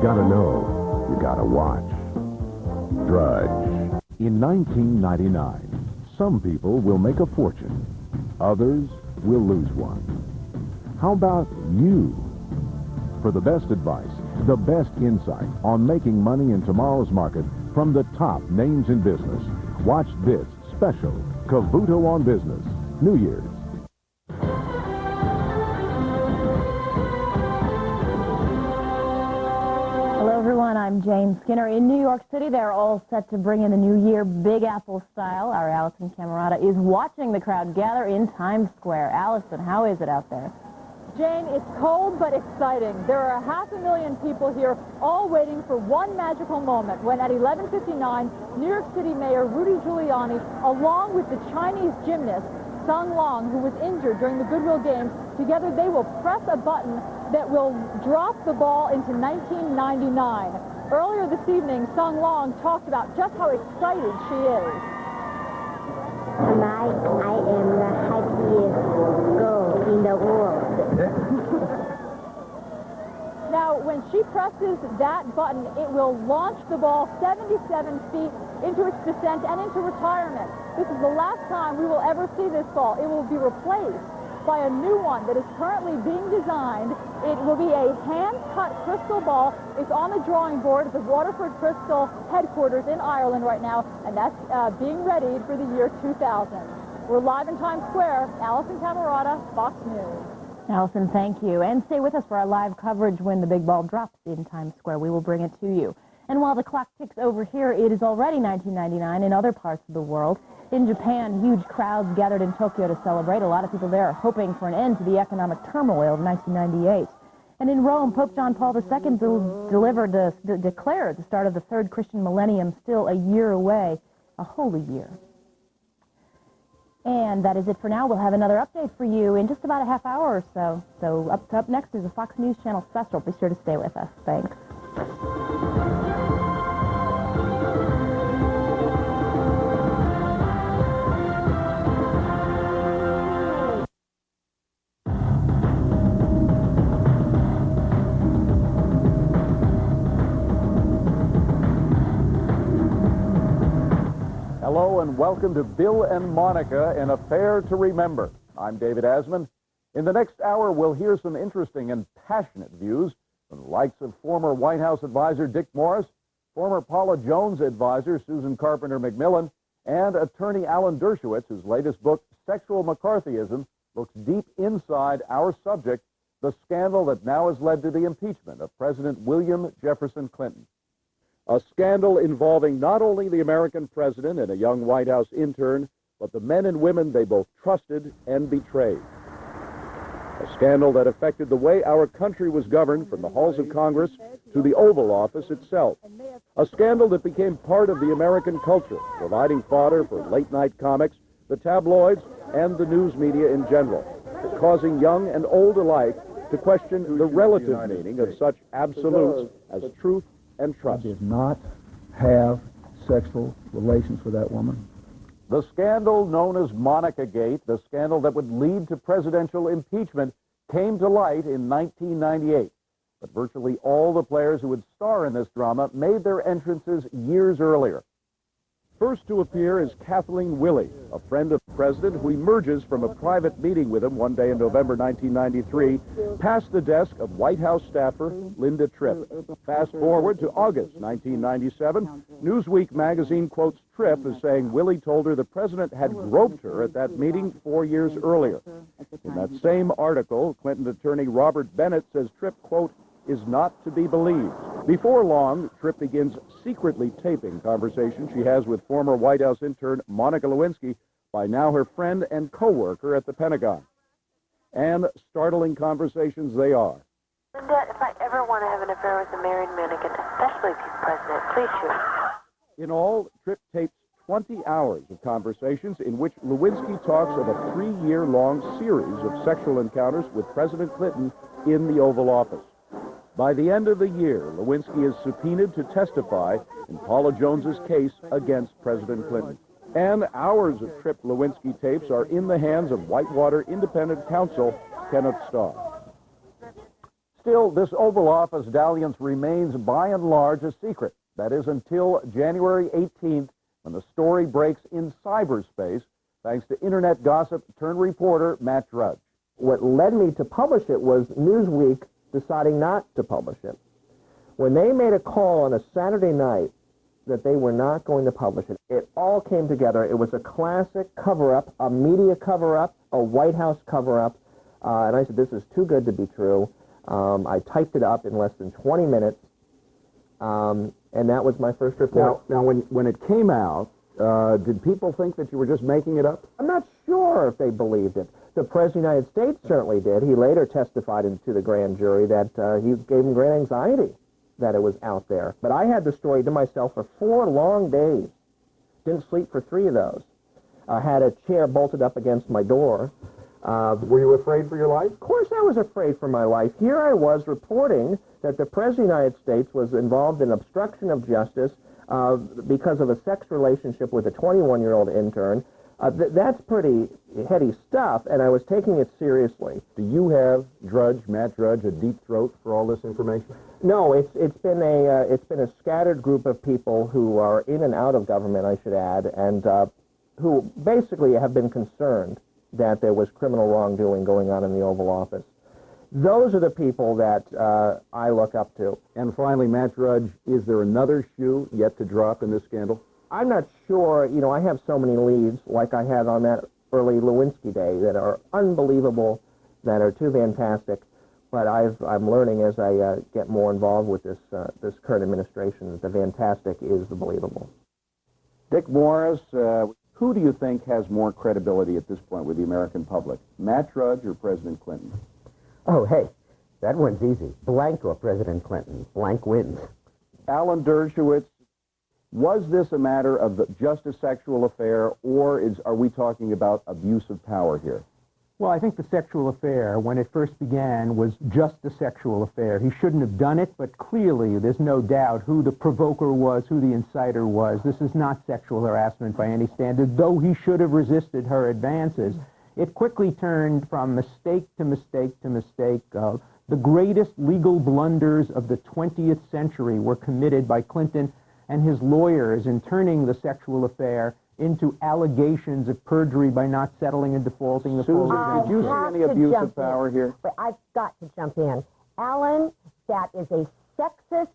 gotta know, you gotta watch. Drudge. In 1999, some people will make a fortune. Others will lose one. How about you? For the best advice, the best insight on making money in tomorrow's market from the top names in business, watch this special Cavuto on Business, New Year's. Hello, everyone. I'm Jane Skinner. In New York City, they're all set to bring in the new year Big Apple style. Our Allison Camerata is watching the crowd gather in Times Square. Allison, how is it out there? Jane, it's cold but exciting. There are 500,000 people here, all waiting for one magical moment when at 11:59, New York City Mayor Rudy Giuliani, along with the Chinese gymnast Sung Long, who was injured during the Goodwill Games, together they will press a button that will drop the ball into 1999. Earlier this evening, Sung Long talked about just how excited she is. Tonight, I am the happiest girl in the world. Now, when she presses that button, it will launch the ball 77 feet into its descent and into retirement. This is the last time we will ever see this ball. It will be replaced by a new one that is currently being designed. It will be a hand-cut crystal ball. It's on the drawing board at the Waterford Crystal headquarters in Ireland right now, and that's being readied for the year 2000. We're live in Times Square. Allison Camerata, Fox News. Allison, thank you. And stay with us for our live coverage when the big ball drops in Times Square. We will bring it to you. And while the clock ticks over here, it is already 1999 in other parts of the world. In Japan, huge crowds gathered in Tokyo to celebrate. A lot of people there are hoping for an end to the economic turmoil of 1998. And in Rome, Pope John Paul II declared the start of the third Christian millennium still a year away, a holy year. And that is it for now. We'll have another update for you in just about a half hour or so. So up next is a Fox News Channel special. Be sure to stay with us. Thanks. Hello and welcome to Bill and Monica, an affair to remember. I'm David Asman. In the next hour, we'll hear some interesting and passionate views from the likes of former White House advisor Dick Morris, former Paula Jones advisor Susan Carpenter-McMillan, and attorney Alan Dershowitz, whose latest book, Sexual McCarthyism, looks deep inside our subject, the scandal that now has led to the impeachment of President William Jefferson Clinton. A scandal involving not only the American president and a young White House intern, but the men and women they both trusted and betrayed. A scandal that affected the way our country was governed from the halls of Congress to the Oval Office itself. A scandal that became part of the American culture, providing fodder for late-night comics, the tabloids, and the news media in general, causing young and old alike to question the relative meaning of such absolutes as truth and trust. I did not have sexual relations with that woman. The scandal known as Monica Gate, the scandal that would lead to presidential impeachment, came to light in 1998. But virtually all the players who would star in this drama made their entrances years earlier. First to appear is Kathleen Willey, a friend of the president who emerges from a private meeting with him one day in November 1993, past the desk of White House staffer Linda Tripp. Fast forward to August 1997, Newsweek magazine quotes Tripp as saying Willey told her the president had groped her at that meeting 4 years earlier. In that same article, Clinton attorney Robert Bennett says Tripp, quote, is not to be believed. Before long, Tripp begins secretly taping conversations she has with former White House intern Monica Lewinsky, by now her friend and co-worker at the Pentagon. And startling conversations they are. Linda, if I ever want to have an affair with a married man again, especially if he's president, please shoot. In all, Tripp tapes 20 hours of conversations in which Lewinsky talks of a 3-year-long series of sexual encounters with President Clinton in the Oval Office. By the end of the year, Lewinsky is subpoenaed to testify in Paula Jones's case against President Clinton. And hours of Tripp Lewinsky tapes are in the hands of Whitewater independent counsel Kenneth Starr. Still, this Oval Office dalliance remains by and large a secret. That is until January 18th, when the story breaks in cyberspace, thanks to internet gossip turned reporter Matt Drudge. What led me to publish it was Newsweek deciding not to publish it. When they made a call on a Saturday night that they were not going to publish it, it all came together. It was a classic cover-up, a media cover-up, a White House cover-up, and I said, this is too good to be true. I typed it up in less than 20 minutes, and that was my first report. Now when it came out, did people think that you were just making it up? I'm not sure if they believed it. The President of the United States certainly did. He later testified to the grand jury that he gave him great anxiety that it was out there. But I had the story to myself for 4 long days. Didn't sleep for 3 of those. I had a chair bolted up against my door. Were you afraid for your life? Of course I was afraid for my life. Here I was reporting that the President of the United States was involved in obstruction of justice because of a sex relationship with a 21-year-old intern. That's pretty heady stuff, and I was taking it seriously. Do you have Matt Drudge, a deep throat for all this information? No, it's been a scattered group of people who are in and out of government, I should add, and who basically have been concerned that there was criminal wrongdoing going on in the Oval Office. Those are the people that I look up to. And finally, Matt Drudge, is there another shoe yet to drop in this scandal? I'm not sure. You know, I have so many leads, like I had on that early Lewinsky day, that are unbelievable, that are too fantastic. But I'm learning as I get more involved with this current administration that the fantastic is the believable. Dick Morris, who do you think has more credibility at this point with the American public, Matt Drudge or President Clinton? Oh, hey, that one's easy. Blank or President Clinton. Blank wins. Alan Dershowitz, was this a matter of just a sexual affair, or are we talking about abuse of power here? Well, I think the sexual affair, when it first began, was just a sexual affair. He shouldn't have done it, but clearly there's no doubt who the provoker was, who the inciter was. This is not sexual harassment by any standard, though he should have resisted her advances. It quickly turned from mistake to mistake to mistake. The greatest legal blunders of the 20th century were committed by Clinton and his lawyers in turning the sexual affair into allegations of perjury by not settling and defaulting the full. Susan, did you see any abuse of power here? But I've got to jump in. Alan, that is a sexist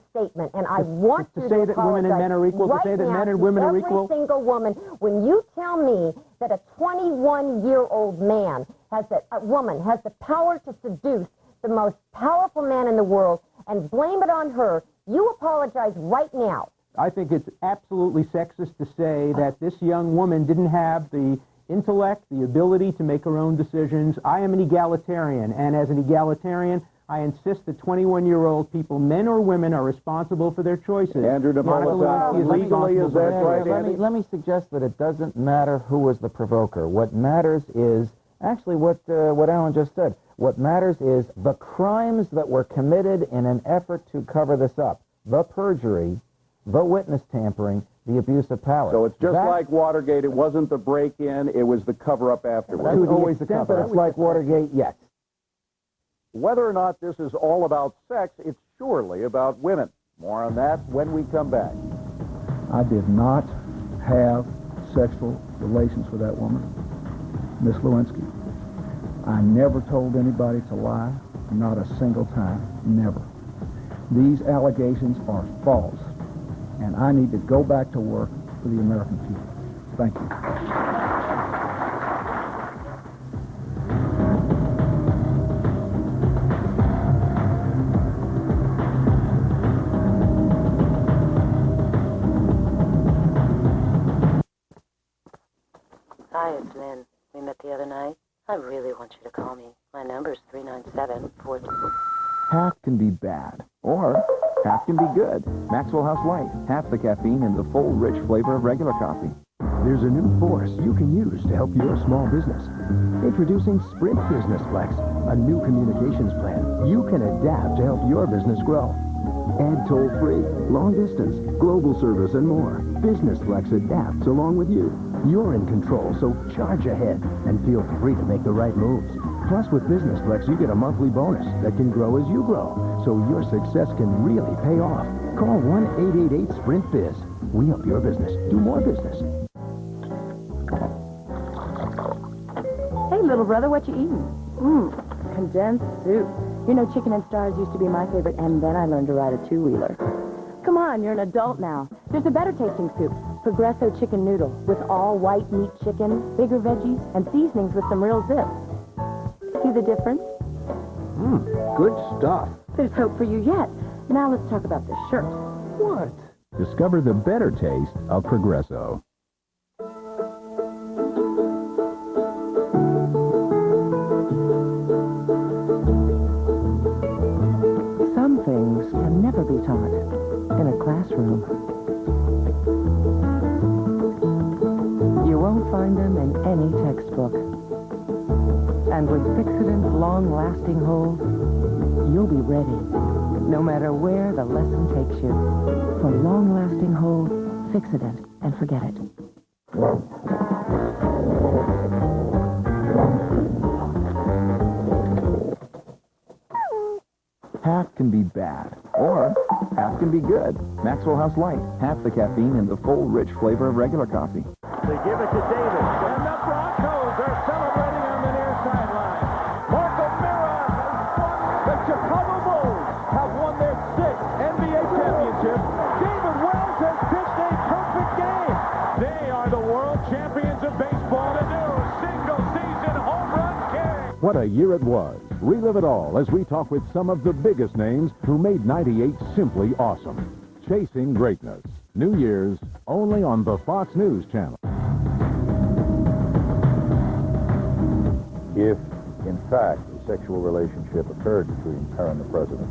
statement, and I want to say that women and men are equal, right to say that now men and women are equal. Every single woman. When you tell me that a 21-year-old man a woman has the power to seduce the most powerful man in the world and blame it on her, you apologize right now. I think it's absolutely sexist to say that this young woman didn't have the intellect, the ability to make her own decisions. I am an egalitarian, and as an egalitarian, I insist that 21-year-old people, men or women, are responsible for their choices. Andrew Napolitano, legally, is that right? Let me suggest that it doesn't matter who was the provoker. What matters is actually what Alan just said. What matters is the crimes that were committed in an effort to cover this up. The perjury, the witness tampering, the abuse of power. So it's just like Watergate. It wasn't the break-in. It was the cover-up afterwards. That's always the cover-up. It's like Watergate, yes. Whether or not this is all about sex, it's surely about women. More on that when we come back. I did not have sexual relations with that woman, Miss Lewinsky. I never told anybody to lie, not a single time, never. These allegations are false, and I need to go back to work for the American people. Thank you. Hi, it's Lynn. We met the other night. I really want you to call me. My number's 397-42. Half can be bad, or half can be good. Maxwell House Light, half the caffeine and the full, rich flavor of regular coffee. There's a new force you can use to help your small business. Introducing Sprint Business Flex, a new communications plan you can adapt to help your business grow. Add toll-free, long distance, global service, and more. Business Flex adapts along with you. You're in control, so charge ahead and feel free to make the right moves. Plus, with Business Flex, you get a monthly bonus that can grow as you grow, so your success can really pay off. Call 1-888-SPRINT-BIZ. We help your business do more business. Hey, little brother, what you eating? Condensed soup. You know, chicken and stars used to be my favorite, and then I learned to ride a two-wheeler. Come on, you're an adult now. There's a better tasting soup, Progresso chicken noodle, with all white meat chicken, bigger veggies, and seasonings with some real zip. See the difference? Good stuff. There's hope for you yet. Now let's talk about this shirt. What? Discover the better taste of Progresso. Some things can never be taught in a classroom. You won't find them in any textbook. And with Fixodent's long-lasting hold, you'll be ready, no matter where the lesson takes you. For long-lasting hold, Fixodent, and forget it. Half can be bad, or half can be good. Maxwell House Light, half the caffeine and the full, rich flavor of regular coffee. They give it to Davis, and the Broncos are celebrating on the near sideline. Marco Mira has won. The Chicago Bulls have won their 6th NBA championship. David Wells has pitched a perfect game. They are the world champions of baseball. The new single-season home run king. What a year it was. Relive it all as we talk with some of the biggest names who made 98 simply awesome. Chasing Greatness. New Year's, only on the Fox News Channel. If, in fact, a sexual relationship occurred between her and the president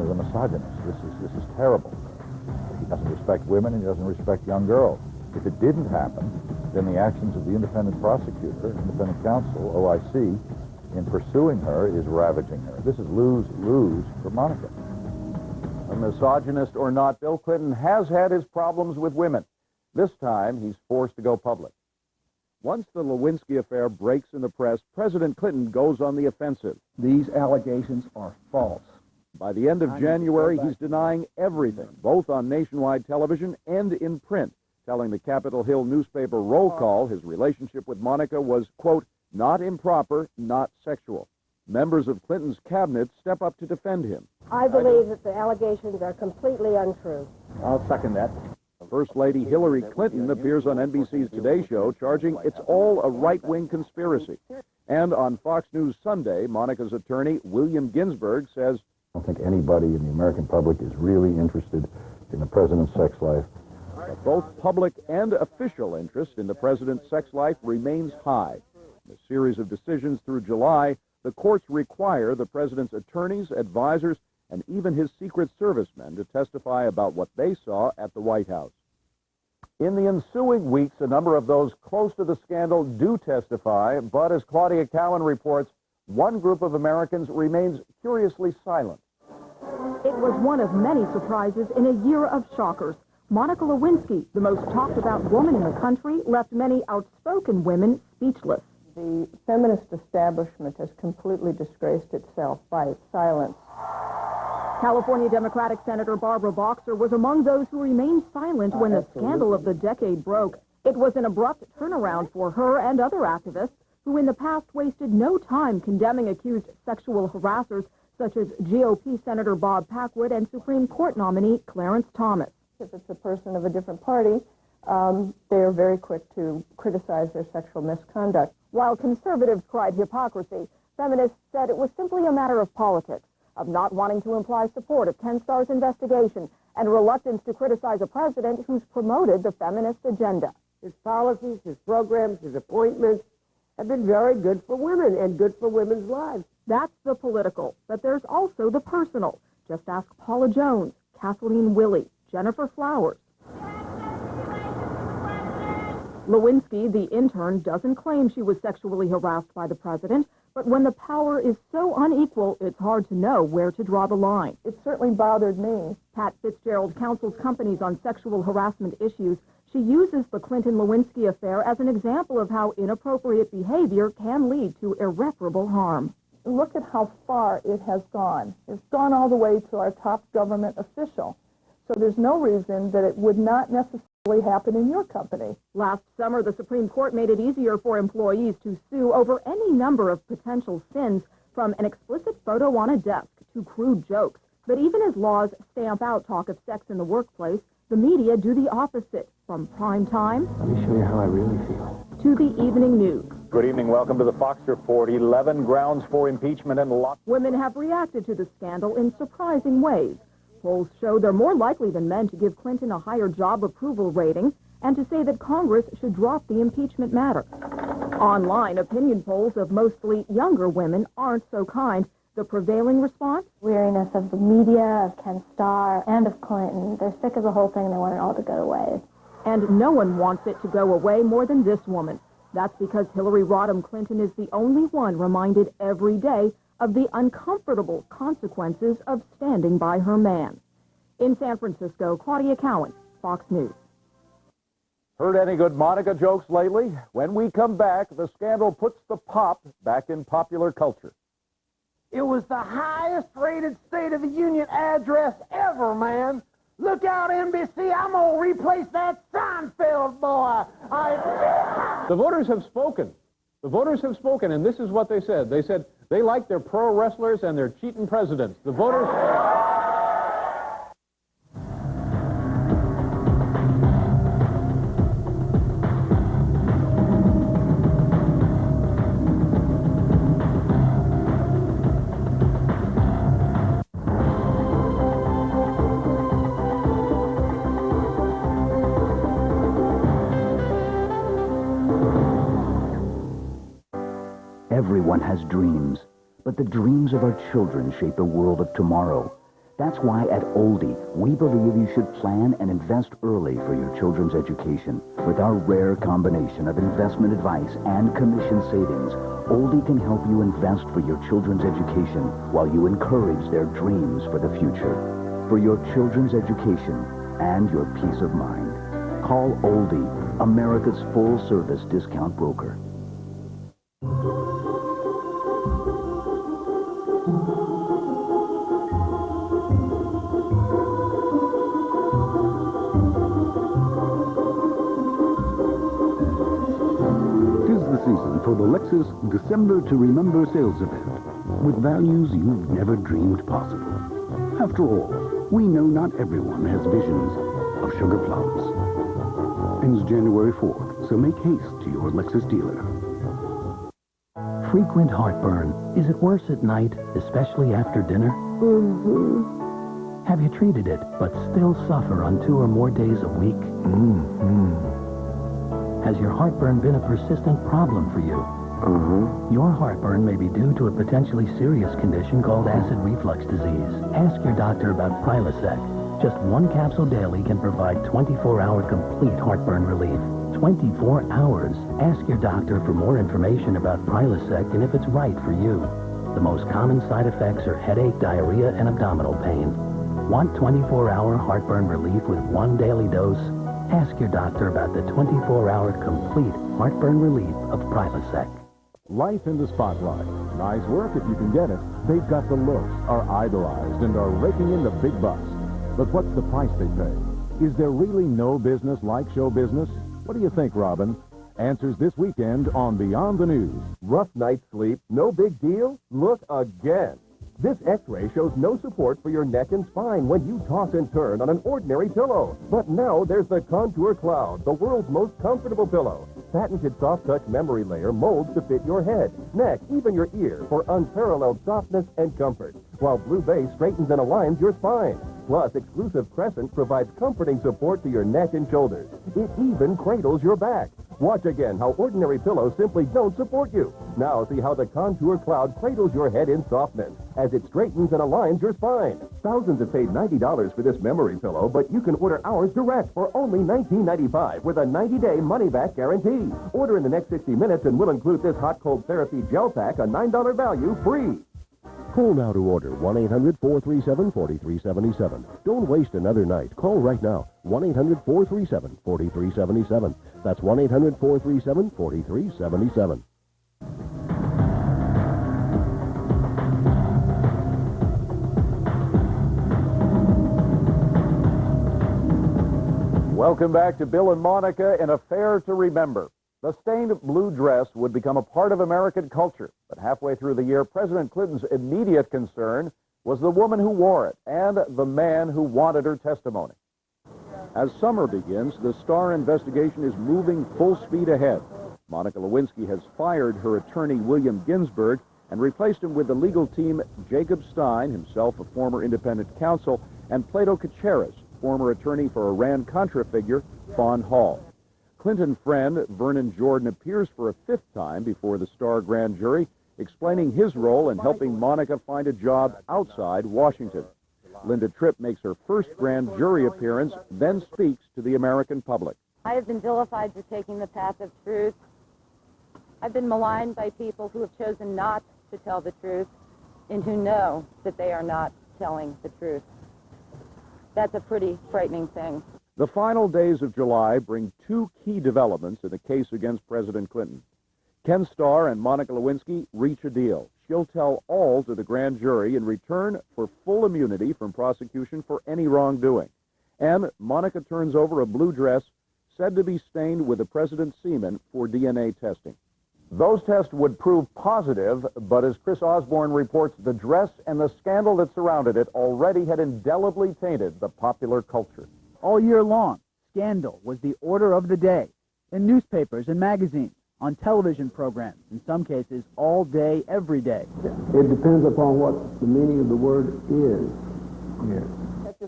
is a misogynist. This is terrible. He doesn't respect women and he doesn't respect young girls. If it didn't happen, then the actions of the independent prosecutor, independent counsel, OIC, in pursuing her is ravaging her. This is lose-lose for Monica. A misogynist or not, Bill Clinton has had his problems with women. This time, he's forced to go public. Once the Lewinsky affair breaks in the press, President Clinton goes on the offensive. These allegations are false. By the end of January, he's denying everything, both on nationwide television and in print, telling the Capitol Hill newspaper Roll Call his relationship with Monica was, quote, not improper, not sexual. Members of Clinton's cabinet step up to defend him. I believe that the allegations are completely untrue. I'll second that. First Lady Hillary Clinton appears on NBC's Today Show charging it's all a right-wing conspiracy. And on Fox News Sunday, Monica's attorney, William Ginsburg, says, I don't think anybody in the American public is really interested in the president's sex life. Both public and official interest in the president's sex life remains high. In a series of decisions through July, the courts require the president's attorneys, advisors, and even his Secret Service men to testify about what they saw at the White House. In the ensuing weeks, a number of those close to the scandal do testify, but as Claudia Cowan reports, one group of Americans remains curiously silent. It was one of many surprises in a year of shockers. Monica Lewinsky, the most talked about woman in the country, left many outspoken women speechless. The feminist establishment has completely disgraced itself by its silence. California Democratic Senator Barbara Boxer was among those who remained silent when the scandal of the decade broke. It was an abrupt turnaround for her and other activists who in the past wasted no time condemning accused sexual harassers such as GOP Senator Bob Packwood and Supreme Court nominee Clarence Thomas. If it's a person of a different party, they are very quick to criticize their sexual misconduct. While conservatives cried hypocrisy, feminists said it was simply a matter of politics, of not wanting to imply support of Ken Starr's investigation and reluctance to criticize a president who's promoted the feminist agenda. His policies, his programs, his appointments have been very good for women and good for women's lives. That's the political, but there's also the personal. Just ask Paula Jones, Kathleen Willey, Jennifer Flowers. Lewinsky, the intern, doesn't claim she was sexually harassed by the president, but when the power is so unequal, it's hard to know where to draw the line. It certainly bothered me. Pat Fitzgerald counsels companies on sexual harassment issues. She uses the Clinton-Lewinsky affair as an example of how inappropriate behavior can lead to irreparable harm. Look at how far it has gone. It's gone all the way to our top government official. So there's no reason that it would not necessarily happen in your company. Last summer, the Supreme Court made it easier for employees to sue over any number of potential sins, from an explicit photo on a desk to crude jokes. But even as laws stamp out talk of sex in the workplace, the media do the opposite, from prime time Let me show you how I really feel. to the evening news. Good evening. Welcome to the Fox Report. 11 grounds for impeachment and lots. Women have reacted to the scandal in surprising ways. Polls show they're more likely than men to give Clinton a higher job approval rating and to say that Congress should drop the impeachment matter. Online, opinion polls of mostly younger women aren't so kind. The prevailing response? Weariness of the media, of Ken Starr, and of Clinton. They're sick of the whole thing. They want it all to go away. And no one wants it to go away more than this woman. That's because Hillary Rodham Clinton is the only one reminded every day of the uncomfortable consequences of standing by her man. In San Francisco, Claudia Cowan, Fox News. Heard any good Monica jokes lately? When we come back, the scandal puts the pop back in popular culture. It was the highest-rated State of the Union address ever, man. Look out, NBC, I'm going to replace that Seinfeld boy. The voters have spoken. The voters have spoken, and this is what they said. They said they like their pro wrestlers and their cheating presidents. The voters... Everyone has dreams, but the dreams of our children shape the world of tomorrow. That's why at Oldie, we believe you should plan and invest early for your children's education. With our rare combination of investment advice and commission savings, Oldie can help you invest for your children's education while you encourage their dreams for the future. For your children's education and your peace of mind, call Oldie, America's full-service discount broker. Season for the Lexus December to Remember sales event with values you've never dreamed possible. After all, we know not everyone has visions of sugar plums. Ends January 4th, so make haste to your Lexus dealer. Frequent heartburn. Is it worse at night, especially after dinner? Mm-hmm. Have you treated it, but still suffer on 2 or more days a week? Mm-hmm. Has your heartburn been a persistent problem for you? Your heartburn may be due to a potentially serious condition called acid reflux disease. Ask your doctor about Prilosec. Just 1 capsule daily can provide 24-hour complete heartburn relief. 24 hours. Ask your doctor for more information about Prilosec and if it's right for you. The most common side effects are headache, diarrhea, and abdominal pain. Want 24-hour heartburn relief with 1 daily dose? Ask your doctor about the 24-hour complete heartburn relief of Prilosec. Life in the spotlight. Nice work if you can get it. They've got the looks, are idolized, and are raking in the big bucks. But what's the price they pay? Is there really no business like show business? What do you think, Robin? Answers this weekend on Beyond the News. Rough night's sleep? No big deal? Look again. This x-ray shows no support for your neck and spine when you toss and turn on an ordinary pillow. But now there's the Contour Cloud, the world's most comfortable pillow. Patented soft-touch memory layer molds to fit your head, neck, even your ear for unparalleled softness and comfort, while Blue Base straightens and aligns your spine. Plus, exclusive Crescent provides comforting support to your neck and shoulders. It even cradles your back. Watch again how ordinary pillows simply don't support you. Now see how the Contour Cloud cradles your head in softness as it straightens and aligns your spine. Thousands have paid $90 for this memory pillow, but you can order ours direct for only $19.95 with a 90-day money-back guarantee. Order in the next 60 minutes and we'll include this hot cold therapy gel pack, a $9 value, free. Call now to order 1-800-437-4377. Don't waste another night. Call right now. 1-800-437-4377. That's 1-800-437-4377. Welcome back to Bill and Monica, an affair to remember. The stained blue dress would become a part of American culture, but halfway through the year, President Clinton's immediate concern was the woman who wore it and the man who wanted her testimony. As summer begins, the Starr investigation is moving full speed ahead. Monica Lewinsky has fired her attorney, William Ginsburg, and replaced him with the legal team Jacob Stein, himself a former independent counsel, and Plato Kacharis, former attorney for Iran-Contra figure Fawn Hall. Clinton friend Vernon Jordan appears for a fifth time before the Starr grand jury, explaining his role in helping Monica find a job outside Washington. Linda Tripp makes her first grand jury appearance, then speaks to the American public. I have been vilified for taking the path of truth. I've been maligned by people who have chosen not to tell the truth and who know that they are not telling the truth. That's a pretty frightening thing. The final days of July bring two key developments in the case against President Clinton. Ken Starr and Monica Lewinsky reach a deal. She'll tell all to the grand jury in return for full immunity from prosecution for any wrongdoing. And Monica turns over a blue dress said to be stained with the president's semen for DNA testing. Those tests would prove positive, but as Chris Osborne reports, the dress and the scandal that surrounded it already had indelibly tainted the popular culture. All year long, scandal was the order of the day, in newspapers and magazines, on television programs, in some cases all day, every day. It depends upon what the meaning of the word is. Yes.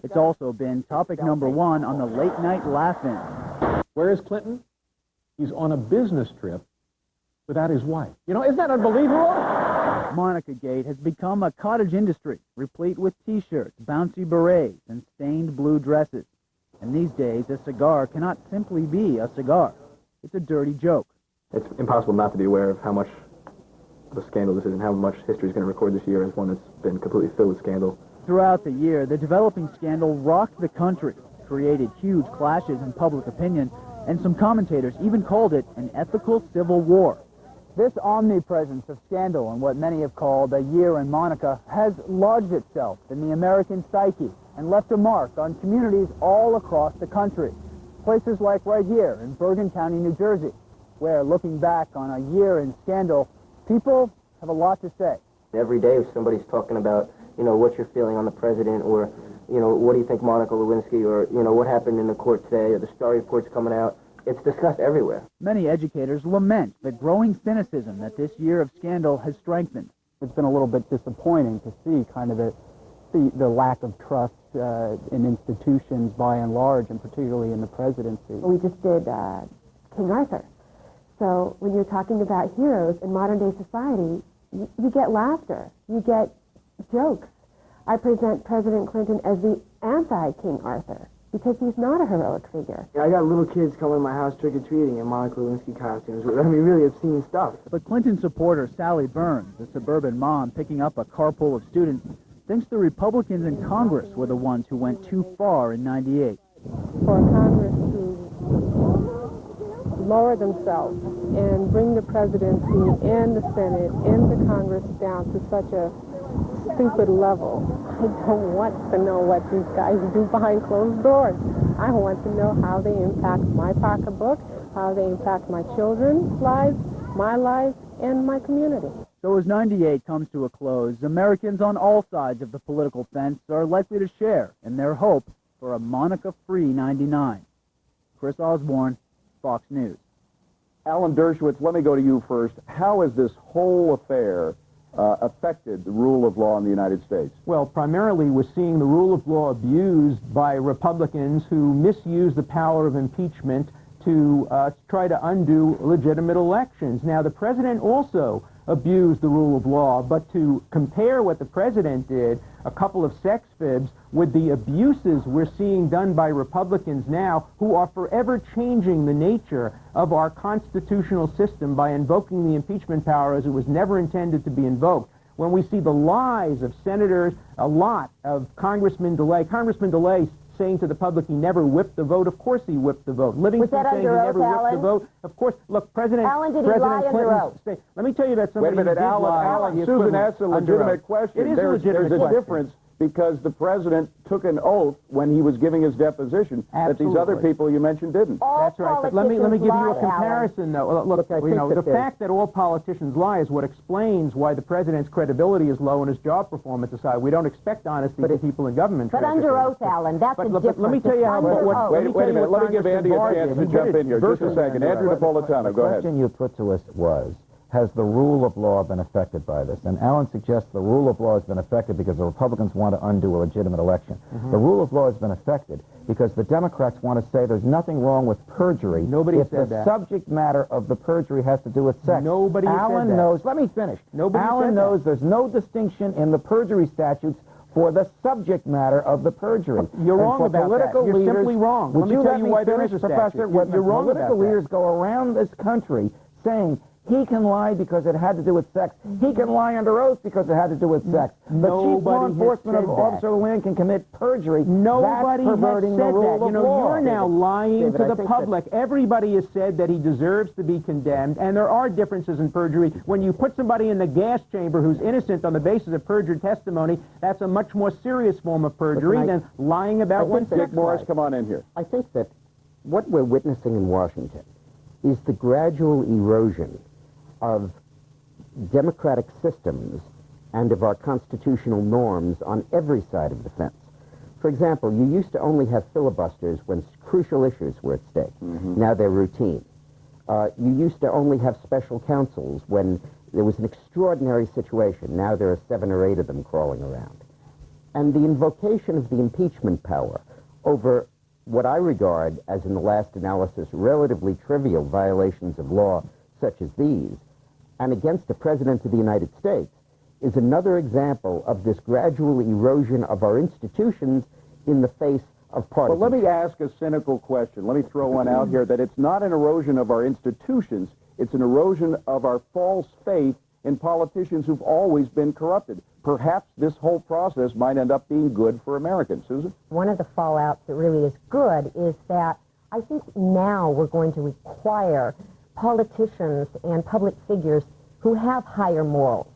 It's also been topic number one on the late-night laugh-in. Where is Clinton? He's on a business trip without his wife. You know, isn't that unbelievable? Monica Gate has become a cottage industry, replete with T-shirts, bouncy berets, and stained blue dresses. And these days, a cigar cannot simply be a cigar. It's a dirty joke. It's impossible not to be aware of how much of a scandal this is and how much history is going to record this year as one that's been completely filled with scandal. Throughout the year, the developing scandal rocked the country, created huge clashes in public opinion, and some commentators even called it an ethical civil war. This omnipresence of scandal and what many have called a year in Monica has lodged itself in the American psyche and left a mark on communities all across the country. Places like right here in Bergen County, New Jersey, where looking back on a year in scandal, people have a lot to say. Every day somebody's talking about, you know, what you're feeling on the president, or, you know, what do you think Monica Lewinsky, or, you know, what happened in the court today, or the Starr report's coming out. It's discussed everywhere. Many educators lament the growing cynicism that this year of scandal has strengthened. It's been a little bit disappointing to see kind of the lack of trust in institutions by and large, and particularly in the presidency. We just did King Arthur. So when you're talking about heroes in modern day society, you get laughter, you get jokes. I present President Clinton as the anti-King Arthur, because he's not a heroic figure. I got little kids coming to my house trick-or-treating in Monica Lewinsky costumes. I mean, really obscene stuff. But Clinton supporter Sally Burns, a suburban mom picking up a carpool of students, thinks the Republicans in Congress were the ones who went too far in '98. For Congress to lower themselves and bring the presidency and the Senate and the Congress down to such a stupid level. I don't want to know what these guys do behind closed doors. I want to know how they impact my pocketbook, how they impact my children's lives, my life, and my community. So as '98 comes to a close, Americans on all sides of the political fence are likely to share in their hope for a Monica-free '99. Chris Osborne, Fox News. Alan Dershowitz, let me go to you first. How has this whole affair affected the rule of law in the United States? Well, primarily we're seeing the rule of law abused by Republicans who misuse the power of impeachment to try to undo legitimate elections. Now, the president also abused the rule of law, but to compare what the president did, a couple of sex fibs, with the abuses we're seeing done by Republicans now, who are forever changing the nature of our constitutional system by invoking the impeachment power as it was never intended to be invoked. when we see the lies of senators, a lot of Congressman DeLay saying to the public he never whipped the vote. Of course he whipped the vote. Livingston saying he never whipped the vote. Of course. Look, President Clinton. Let me tell you about somebody. Wait a minute, Alan. Susan asked a legitimate question. It is a legitimate question. There's a difference because the president took an oath when he was giving his deposition that these other people you mentioned didn't. That's right. But let me give you a comparison, though. Look, the fact that all politicians lie is what explains why the president's credibility is low and his job performance is high. We don't expect honesty from people in government. But under oath, Alan, that's a difference. Let me tell you how. Wait a minute. Let me give Andy a chance to jump in here. Just a second. Andrew Napolitano, go ahead. The question you put to us was, has the rule of law been affected by this? And Alan suggests the rule of law has been affected because the Republicans want to undo a legitimate election. The rule of law has been affected because the Democrats want to say there's nothing wrong with perjury. Nobody said that. If the subject matter of the perjury has to do with sex. Nobody said that. Alan knows. Let me finish. Alan knows there's no distinction in the perjury statutes for the subject matter of the perjury. You're wrong about that. You're simply wrong. Let me tell you why there is a statute. Professor, when you're wrong about that. Political leaders go around this country saying he can lie because it had to do with sex. He can lie under oath because it had to do with sex. The chief law enforcement officer of the land can commit perjury. Nobody That's perverting has said the rule that. of law. You're now lying to the public. Everybody has said that he deserves to be condemned, and there are differences in perjury. When you put somebody in the gas chamber who's innocent on the basis of perjured testimony, that's a much more serious form of perjury than lying about one sex. Dick Morris, come on in here. I think that what we're witnessing in Washington is the gradual erosion of democratic systems and of our constitutional norms on every side of the fence. For example, you used to only have filibusters when crucial issues were at stake. Now they're routine. You used to only have special counsels when there was an extraordinary situation. Now there are 7 or 8 of them crawling around. And the invocation of the impeachment power over what I regard as, in the last analysis, relatively trivial violations of law such as these, and against the President of the United States, is another example of this gradual erosion of our institutions in the face of partisanship. Well, let me ask a cynical question. Let me throw one out here, that it's not an erosion of our institutions, it's an erosion of our false faith in politicians who've always been corrupted. Perhaps this whole process might end up being good for Americans. Susan? One of the fallouts that really is good is that I think now we're going to require politicians and public figures who have higher morals.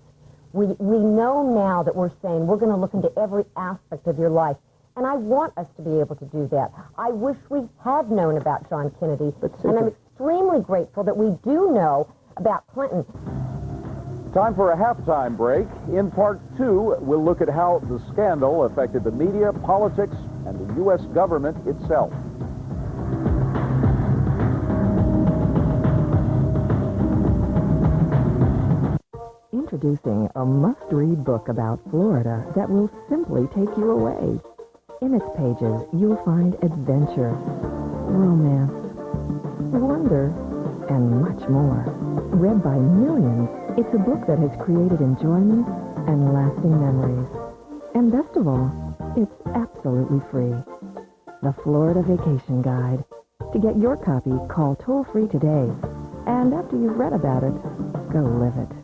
We know now that we're saying we're going to look into every aspect of your life, and I want us to be able to do that. I wish we had known about John Kennedy, and I'm extremely grateful that we do know about Clinton. Time for a halftime break. In part 2, we'll look at how the scandal affected the media, politics, and the U.S. government itself. Introducing a must-read book about Florida that will simply take you away. In its pages, you'll find adventure, romance, wonder, and much more. Read by millions, it's a book that has created enjoyment and lasting memories. And best of all, it's absolutely free. The Florida Vacation Guide. To get your copy, call toll-free today. And after you've read about it, go live it.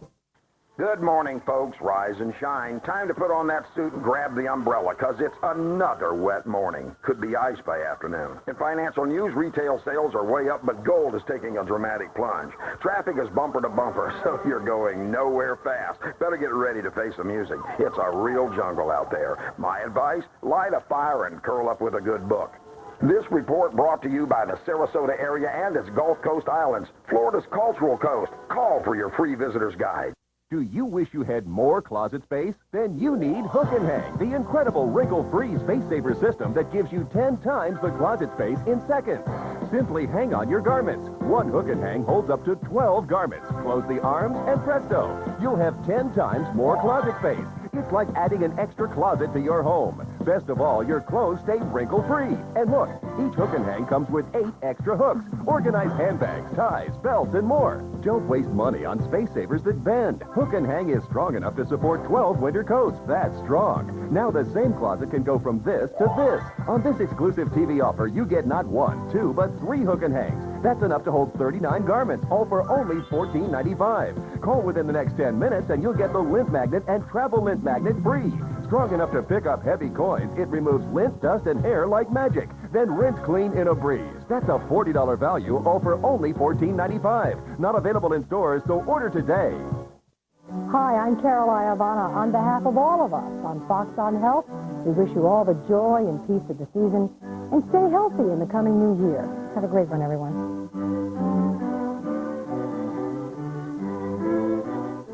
Good morning, folks. Rise and shine. Time to put on that suit and grab the umbrella, because it's another wet morning. Could be ice by afternoon. In financial news, retail sales are way up, but gold is taking a dramatic plunge. Traffic is bumper to bumper, so you're going nowhere fast. Better get ready to face the music. It's a real jungle out there. My advice, light a fire and curl up with a good book. This report brought to you by the Sarasota area and its Gulf Coast islands, Florida's cultural coast. Call for your free visitor's guide. Do you wish you had more closet space? Then you need Hook and Hang, the incredible wrinkle-free space-saver system that gives you 10 times the closet space in seconds. Simply hang on your garments. One Hook and Hang holds up to 12 garments. Close the arms and presto, you'll have 10 times more closet space. It's like adding an extra closet to your home. Best of all, your clothes stay wrinkle-free. And look, each Hook and Hang comes with 8 extra hooks, organized handbags, ties, belts, and more. Don't waste money on space savers that bend. Hook and Hang is strong enough to support 12 winter coats. That's strong. Now the same closet can go from this to this. On this exclusive TV offer, you get not 1, 2, but 3 Hook and Hangs. That's enough to hold 39 garments, all for only $14.95. Call within the next 10 minutes and you'll get the lint magnet and travel lint magnet free. Strong enough to pick up heavy coins, it removes lint, dust, and hair like magic. Then rinse clean in a breeze. That's a $40 value, all for only $14.95. Not available in stores, so order today. Hi, I'm Carol Iavana. On behalf of all of us on Fox on Health, we wish you all the joy and peace of the season, and stay healthy in the coming new year. Have a great one, everyone.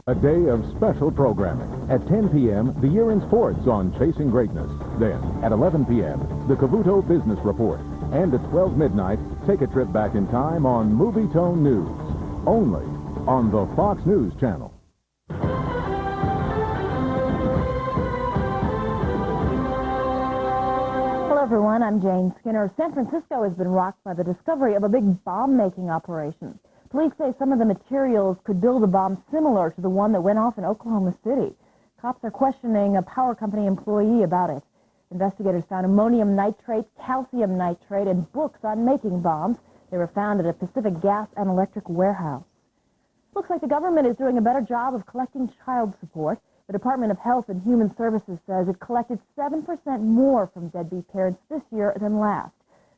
A day of special programming. At 10 p.m., the year in sports on Chasing Greatness. Then, at 11 p.m., the Cavuto Business Report. And at 12 midnight, take a trip back in time on Movie Tone News. Only on the Fox News Channel. Hello, everyone. I'm Jane Skinner. San Francisco has been rocked by the discovery of a big bomb-making operation. Police say some of the materials could build a bomb similar to the one that went off in Oklahoma City. Cops are questioning a power company employee about it. Investigators found ammonium nitrate, calcium nitrate, and books on making bombs. They were found at a Pacific Gas and Electric warehouse. Looks like the government is doing a better job of collecting child support. The Department of Health and Human Services says it collected 7% more from deadbeat parents this year than last.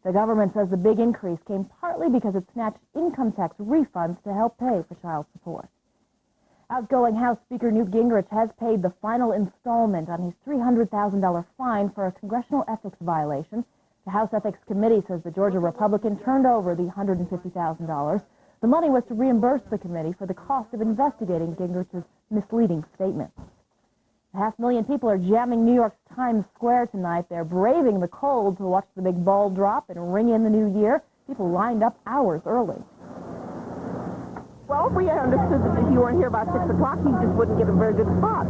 The government says the big increase came partly because it snatched income tax refunds to help pay for child support. Outgoing House Speaker Newt Gingrich has paid the final installment on his $300,000 fine for a congressional ethics violation. The House Ethics Committee says the Georgia Republican turned over the $150,000. The money was to reimburse the committee for the cost of investigating Gingrich's misleading statements. 500,000 people are jamming New York's Times Square tonight. They're braving the cold to watch the big ball drop and ring in the new year. People lined up hours early. Well, we understood that if you weren't here about 6 o'clock, you just wouldn't get a very good spot.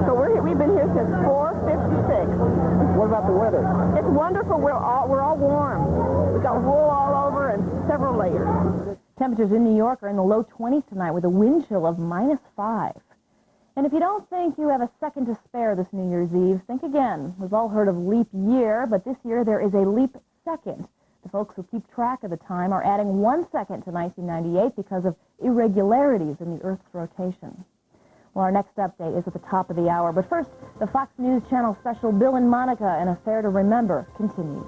So we've been here since 4:56. What about the weather? It's wonderful. We're all warm. We've got wool all over and several layers. Temperatures in New York are in the low 20s tonight with a wind chill of -5. And if you don't think you have a second to spare this New Year's Eve, think again. We've all heard of leap year, but this year there is a leap second. The folks who keep track of the time are adding 1 second to 1998 because of irregularities in the Earth's rotation. Well, our next update is at the top of the hour. But first, the Fox News Channel special Bill and Monica, An Affair to Remember, continues.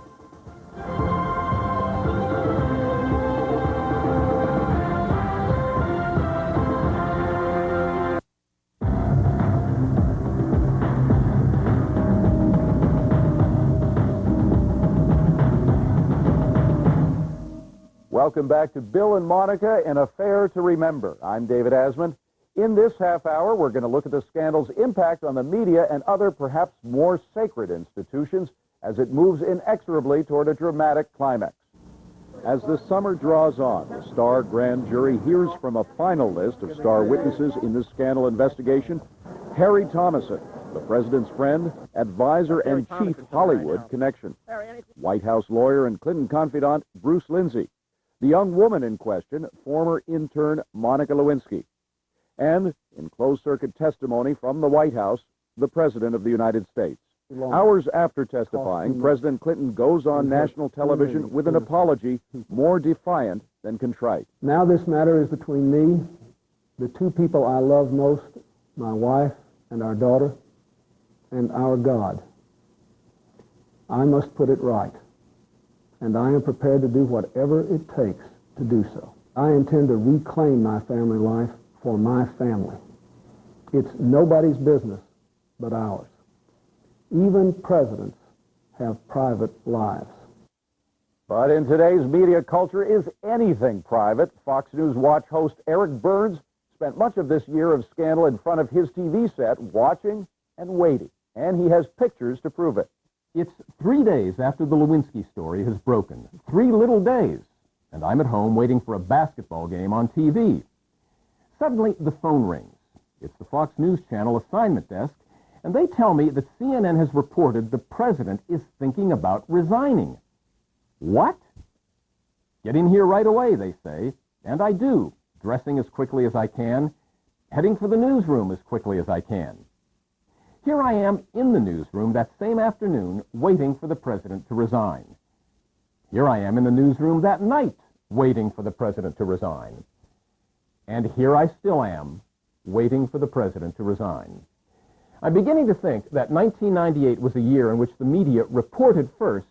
Welcome back to Bill and Monica, An Affair to Remember. I'm David Asman. In this half hour, we're going to look at the scandal's impact on the media and other perhaps more sacred institutions as it moves inexorably toward a dramatic climax. As the summer draws on, the Starr grand jury hears from a final list of star witnesses in the scandal investigation. Harry Thomason, the president's friend, advisor, and chief Hollywood connection. White House lawyer and Clinton confidant Bruce Lindsay. The young woman in question, former intern Monica Lewinsky. And, in closed-circuit testimony from the White House, the President of the United States. Hours after testifying, President Clinton goes on national television with an apology more defiant than contrite. Now this matter is between me, the two people I love most, my wife and our daughter, and our God. I must put it right, and I am prepared to do whatever it takes to do so. I intend to reclaim my family life for my family. It's nobody's business but ours. Even presidents have private lives. But in today's media culture, is anything private? Fox News Watch host Eric Burns spent much of this year of scandal in front of his TV set, watching and waiting. And he has pictures to prove it. It's 3 days after the Lewinsky story has broken. 3 little days. And I'm at home waiting for a basketball game on TV. Suddenly, the phone rings. It's the Fox News Channel assignment desk, and they tell me that CNN has reported the president is thinking about resigning. What? Get in here right away, they say, and I do, dressing as quickly as I can, heading for the newsroom as quickly as I can. Here I am in the newsroom that same afternoon, waiting for the president to resign. Here I am in the newsroom that night, waiting for the president to resign. And here I still am, waiting for the president to resign. I'm beginning to think that 1998 was a year in which the media reported first,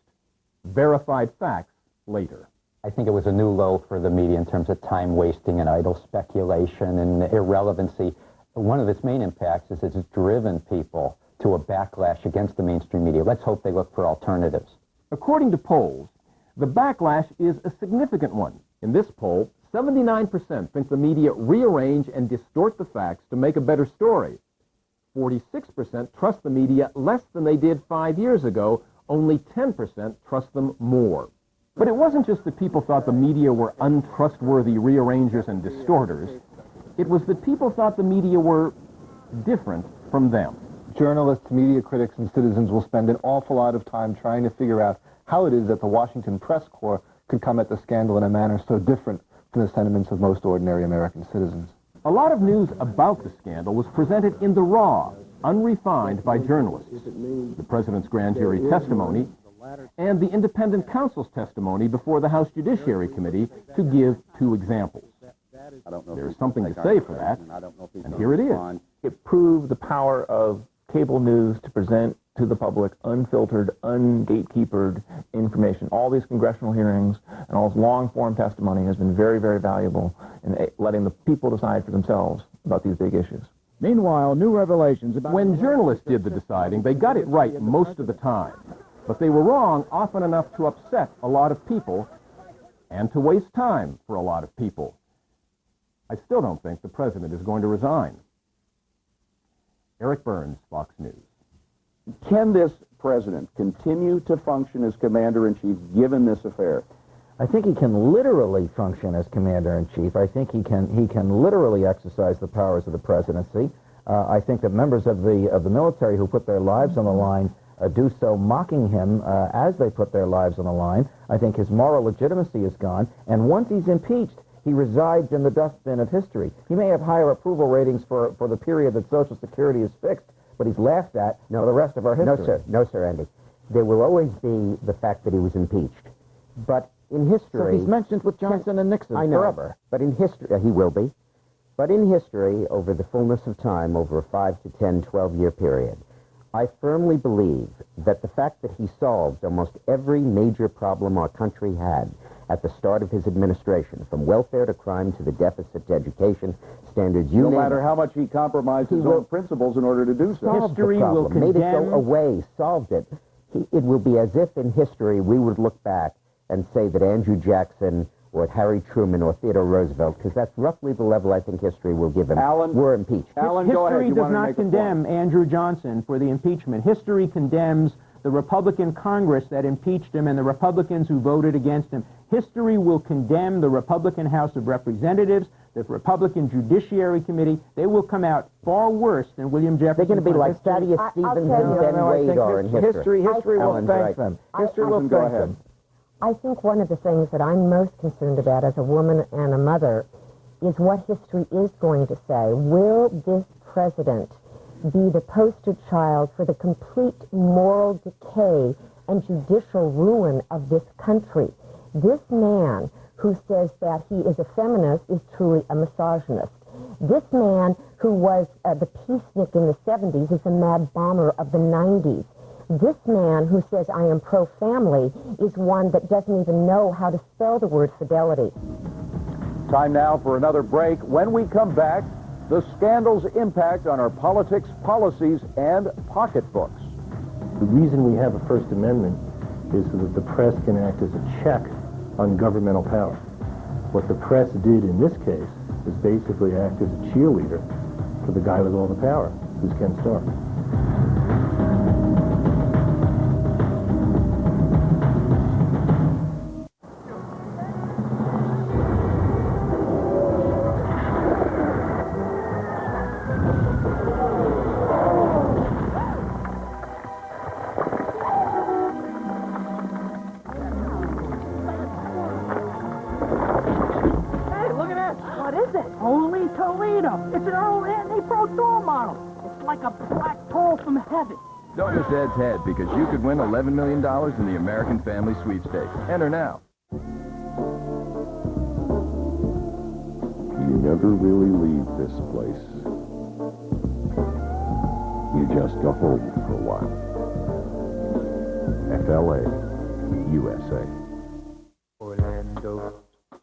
verified facts later. I think it was a new low for the media in terms of time wasting and idle speculation and irrelevancy. One of its main impacts is it's driven people to a backlash against the mainstream media. Let's hope they look for alternatives. According to polls, the backlash is a significant one. In this poll, 79% think the media rearrange and distort the facts to make a better story. 46% trust the media less than they did 5 years ago. Only 10% trust them more. But it wasn't just that people thought the media were untrustworthy rearrangers and distorters. It was that people thought the media were different from them. Journalists, media critics, and citizens will spend an awful lot of time trying to figure out how it is that the Washington press corps could come at the scandal in a manner so different from the sentiments of most ordinary American citizens. A lot of news about the scandal was presented in the raw, unrefined by journalists. The president's grand jury testimony and the independent counsel's testimony before the House Judiciary Committee, to give two examples. There's something to say for that, and here it is. It proved the power of cable news to present to the public unfiltered, ungatekeepered information. All these congressional hearings and all this long-form testimony has been very, very valuable in letting the people decide for themselves about these big issues. Meanwhile, new revelations about... When journalists did the deciding, they got it right most of the time. But they were wrong often enough to upset a lot of people and to waste time for a lot of people. I still don't think the president is going to resign. Eric Burns, Fox News. Can this president continue to function as commander-in-chief given this affair? I think he can literally function as commander-in-chief. I think he can literally exercise the powers of the presidency. I think that members of the military who put their lives on the line do so mocking him as they put their lives on the line. I think his moral legitimacy is gone, and once he's impeached, he resides in the dustbin of history. He may have higher approval ratings for the period that Social Security is fixed, but he's laughed at for the rest of our history. No, sir, Andy. There will always be the fact that he was impeached. But in history... So he's mentioned with Johnson and Nixon forever. But in history, he will be. But in history, over the fullness of time, over a 5 to 10, 12-year period, I firmly believe that the fact that he solved almost every major problem our country had at the start of his administration, from welfare to crime to the deficit to education standards, no matter how much he compromised his own principles in order to do so. History will condemn... made it go away, solved it. It will be as if in history we would look back and say that Andrew Jackson or Harry Truman or Theodore Roosevelt, because that's roughly the level I think history will give him, were impeached. History does not condemn Andrew Johnson for the impeachment. History condemns the Republican Congress that impeached him and the Republicans who voted against him. History will condemn the Republican House of Representatives, the Republican Judiciary Committee. They will come out far worse than William Jefferson. They're going to be like Thaddeus Stevens and Ben Wade are in history. History will thank them. History will thank them. I think one of the things that I'm most concerned about as a woman and a mother is what history is going to say. Will this president be the poster child for the complete moral decay and judicial ruin of this country? This man who says that he is a feminist is truly a misogynist. This man who was the peacenik in the 70s is a mad bomber of the 90s. This man who says, I am pro-family, is one that doesn't even know how to spell the word fidelity. Time now for another break. When we come back, the scandal's impact on our politics, policies, and pocketbooks. The reason we have a First Amendment is so that the press can act as a check on governmental power. What the press did in this case is basically act as a cheerleader for the guy with all the power, who's Ken Starr. Don't miss Ed's Head, because you could win $11 million in the American Family Sweepstakes. Enter now. never really leave this place. You just go home for a while. FLA, USA. Orlando.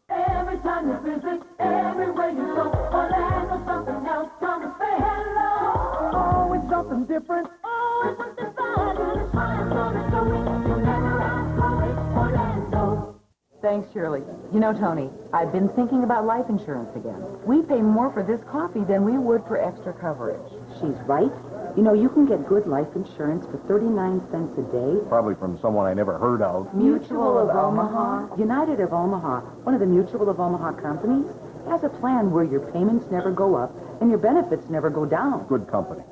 Every time you visit, everywhere you go, Orlando, something else, come and say hello. Oh, it's something different. Oh, it's something fun. It's fun, so you never ask for it, Orlando. Thanks, Shirley. You know, Tony, I've been thinking about life insurance again. We pay more for this coffee than we would for extra coverage. She's right. You know, you can get good life insurance for 39 cents a day. Probably from someone I never heard of. Mutual of Omaha. United of Omaha, one of the Mutual of Omaha companies, has a plan where your payments never go up and your benefits never go down. Good company.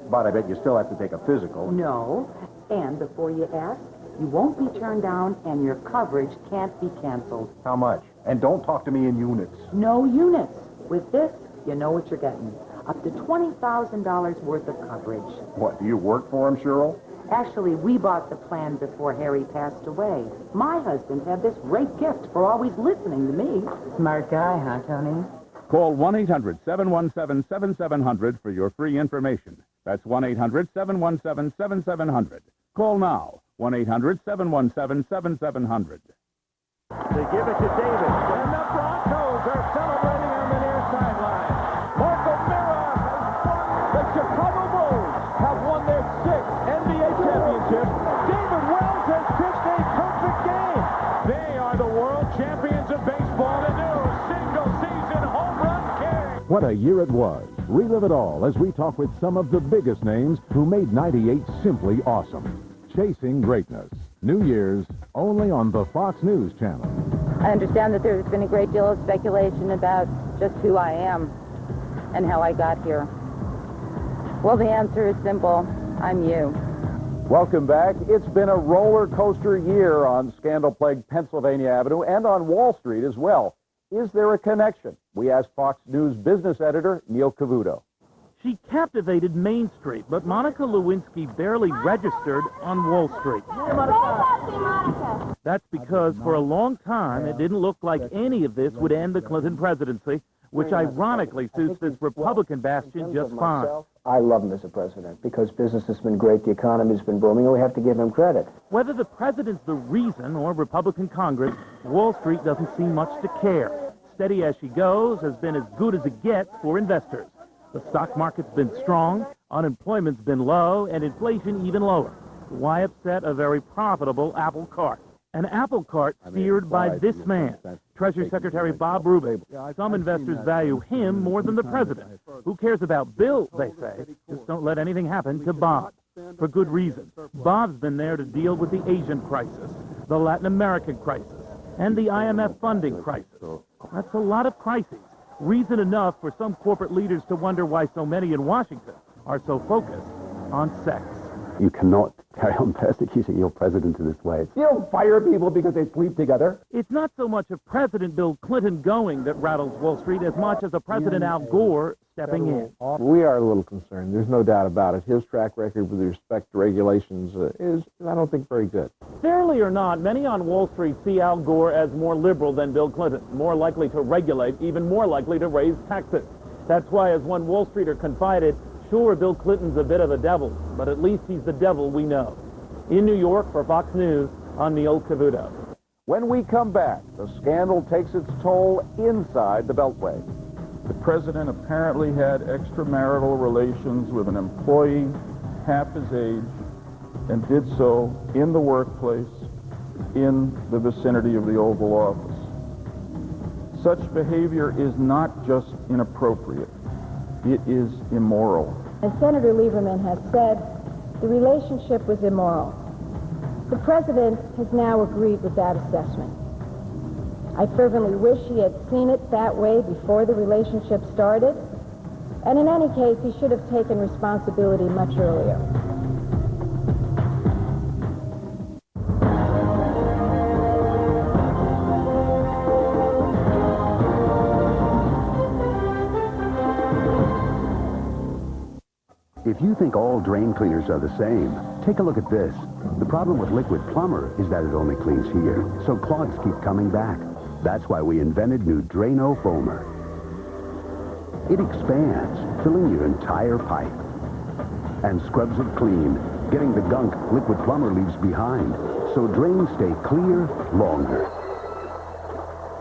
But I bet you still have to take a physical. No. And before you ask, you won't be turned down and your coverage can't be canceled. How much? And don't talk to me in units. No units. With this, you know what you're getting. Up to $20,000 worth of coverage. What, do you work for him, Cheryl? Actually, we bought the plan before Harry passed away. My husband had this great gift for always listening to me. Smart guy, huh, Tony? Call 1-800-717-7700 for your free information. That's 1-800-717-7700. Call now. 1-800-717-7700. They give it to Davis, and the Broncos are celebrating on the near sideline. Marco Mira has won. The Chicago Bulls have won their 6th NBA championship. David Wells has pitched a perfect game. They are the world champions of baseball, the new single-season home run king. What a year it was. Relive it all as we talk with some of the biggest names who made 98 simply awesome. Chasing Greatness. New Year's, only on the Fox News Channel. I understand that there's been a great deal of speculation about just who I am and how I got here. Well, the answer is simple. I'm you. Welcome back. It's been a roller coaster year on scandal-plagued Pennsylvania Avenue and on Wall Street as well. Is there a connection? We asked Fox News business editor Neil Cavuto. She captivated Main Street, but Monica Lewinsky barely registered on Wall Street. That's because for a long time it didn't look like any of this would end the Clinton presidency, which ironically suits this Republican bastion just fine. I love him as a president because business has been great, the economy's been booming, and we have to give him credit. Whether the president's the reason or Republican Congress, Wall Street doesn't seem much to care. Steady as she goes has been as good as it gets for investors. The stock market's been strong, unemployment's been low, and inflation even lower. Why upset a very profitable apple cart? An apple cart steered by this man, Treasury Secretary Bob Rubin. Some investors value him more than the president. Who cares about Bill, they say. Just don't let anything happen to Bob. For good reason. Bob's been there to deal with the Asian crisis, the Latin American crisis, and the IMF funding crisis. That's a lot of crises. Reason enough for some corporate leaders to wonder why so many in Washington are so focused on sex. You cannot carry on persecuting your president in this way. You don't fire people because they sleep together. It's not so much of President Bill Clinton going that rattles Wall Street as much as a President Al Gore stepping in. We are a little concerned. There's no doubt about it. His track record with respect to regulations is, I don't think, very good. Fairly or not, many on Wall Street see Al Gore as more liberal than Bill Clinton, more likely to regulate, even more likely to raise taxes. That's why, as one Wall Streeter confided, sure, Bill Clinton's a bit of a devil, but at least he's the devil we know. In New York, for Fox News, I'm Neil Cavuto. When we come back, the scandal takes its toll inside the Beltway. The president apparently had extramarital relations with an employee half his age and did so in the workplace, in the vicinity of the Oval Office. Such behavior is not just inappropriate. It is immoral. As Senator Lieberman has said, the relationship was immoral. The president has now agreed with that assessment. I fervently wish he had seen it that way before the relationship started, and in any case, he should have taken responsibility much earlier. If you think all drain cleaners are the same, take a look at this. The problem with Liquid Plumber is that it only cleans here, so clogs keep coming back. That's why we invented new Drano Foamer. It expands, filling your entire pipe. And scrubs it clean, getting the gunk Liquid Plumber leaves behind, so drains stay clear longer.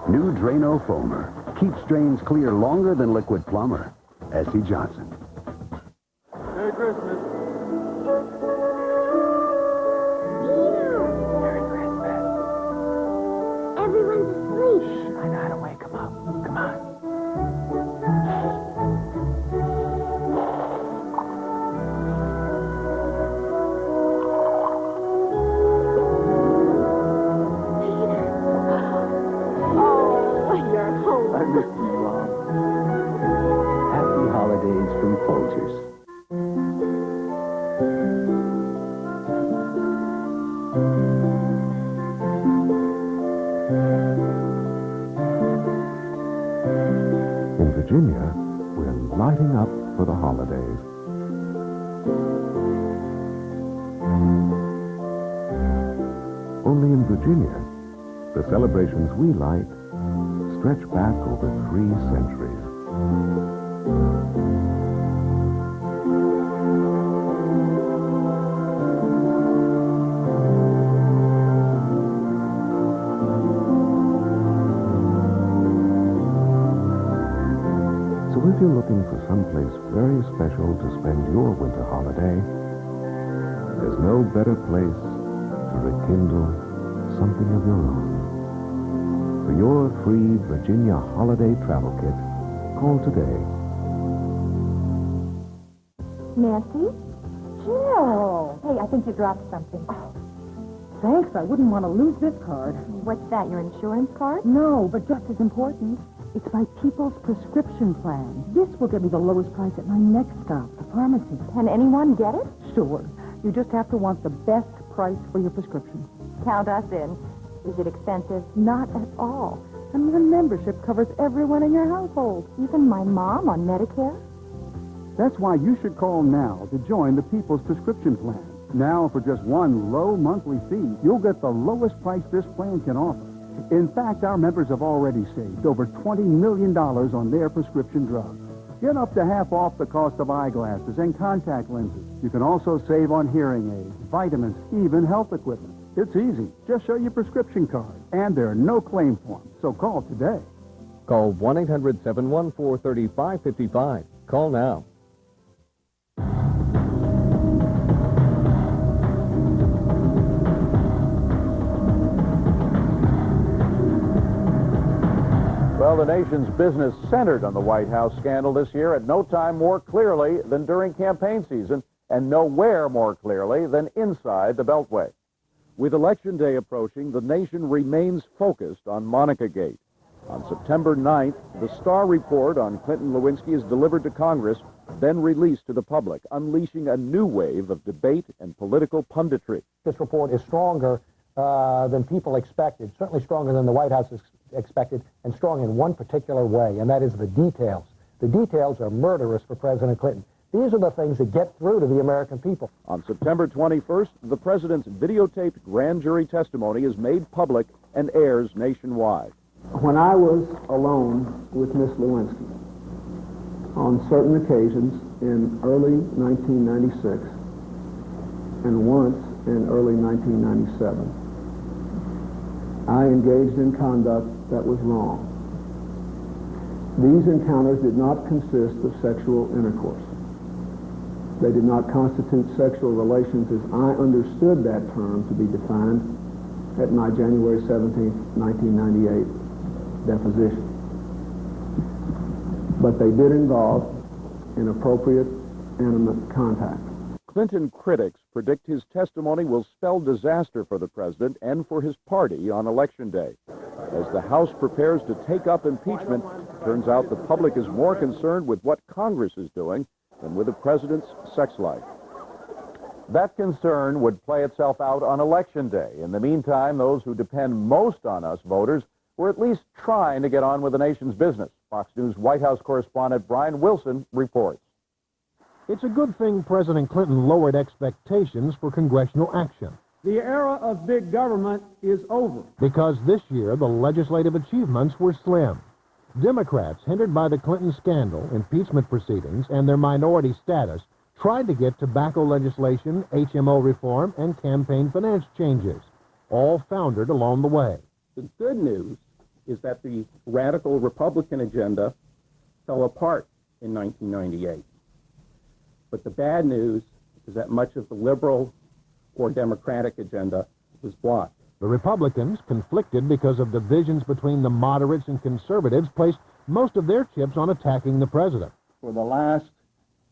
New Drano Foamer keeps drains clear longer than Liquid Plumber. S.C. Johnson. Merry Christmas. Everyone's asleep. I know how to wake them up. Come on. Oh, you're home. I miss you, Mom. Happy holidays from Folgers. In Virginia, we're lighting up for the holidays. Only in Virginia, the celebrations we light stretch back over 3 centuries. So if you're looking for someplace very special to spend your winter holiday, there's no better place to rekindle something of your own. For your free Virginia holiday travel kit, call today. Nancy? Jill! Hey, I think you dropped something. Oh, thanks. I wouldn't want to lose this card. What's that, your insurance card? No, but just as important, it's my People's Prescription Plan. This will get me the lowest price at my next stop, the pharmacy. Can anyone get it? Sure. You just have to want the best price for your prescription. Count us in. Is it expensive? Not at all. And one membership covers everyone in your household. Even my mom on Medicare? That's why you should call now to join the People's Prescription Plan. Now, for just one low monthly fee, you'll get the lowest price this plan can offer. In fact, our members have already saved over $20 million on their prescription drugs. Get up to half off the cost of eyeglasses and contact lenses. You can also save on hearing aids, vitamins, even health equipment. It's easy. Just show your prescription card. And there are no claim forms, so call today. Call 1-800-714-3555. Call now. Well, the nation's business centered on the White House scandal this year at no time more clearly than during campaign season, and nowhere more clearly than inside the Beltway. With Election Day approaching, the nation remains focused on Monica-gate. On September 9th, the Star report on Clinton Lewinsky is delivered to Congress, then released to the public, unleashing a new wave of debate and political punditry. This report is stronger than people expected, certainly stronger than the White House expected, and strong in one particular way, and that is the details. The details are murderous for President Clinton. These are the things that get through to the American people. On September 21st, the president's videotaped grand jury testimony is made public and airs nationwide. When I was alone with Miss Lewinsky, on certain occasions in early 1996 and once in early 1997, I engaged in conduct that was wrong. These encounters did not consist of sexual intercourse. They did not constitute sexual relations as I understood that term to be defined at my January 17, 1998 deposition. But they did involve inappropriate, intimate contact. Clinton critics predict his testimony will spell disaster for the president and for his party on Election Day. As the House prepares to take up impeachment, it turns out the public is more concerned with what Congress is doing than with the president's sex life. That concern would play itself out on Election Day. In the meantime, those who depend most on us voters were at least trying to get on with the nation's business. Fox News White House correspondent Brian Wilson reports. It's a good thing President Clinton lowered expectations for congressional action. The era of big government is over. Because this year, the legislative achievements were slim. Democrats, hindered by the Clinton scandal, impeachment proceedings, and their minority status, tried to get tobacco legislation, HMO reform, and campaign finance changes, all foundered along the way. The good news is that the radical Republican agenda fell apart in 1998. But the bad news is that much of the liberal or Democratic agenda was blocked. The Republicans, conflicted because of divisions between the moderates and conservatives, placed most of their chips on attacking the president. For the last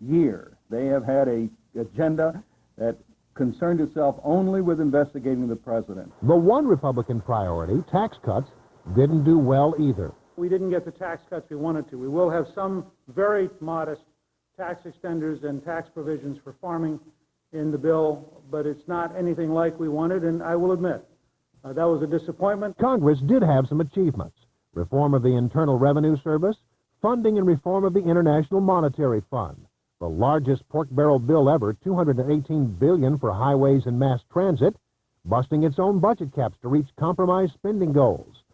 year, they have had an agenda that concerned itself only with investigating the president. The one Republican priority, tax cuts, didn't do well either. We didn't get the tax cuts we wanted to. We will have some very modest tax extenders and tax provisions for farming in the bill, but it's not anything like we wanted, and I will admit, that was a disappointment. Congress did have some achievements. Reform of the Internal Revenue Service, funding and reform of the International Monetary Fund, the largest pork barrel bill ever, $218 billion for highways and mass transit, busting its own budget caps to reach compromise spending goals.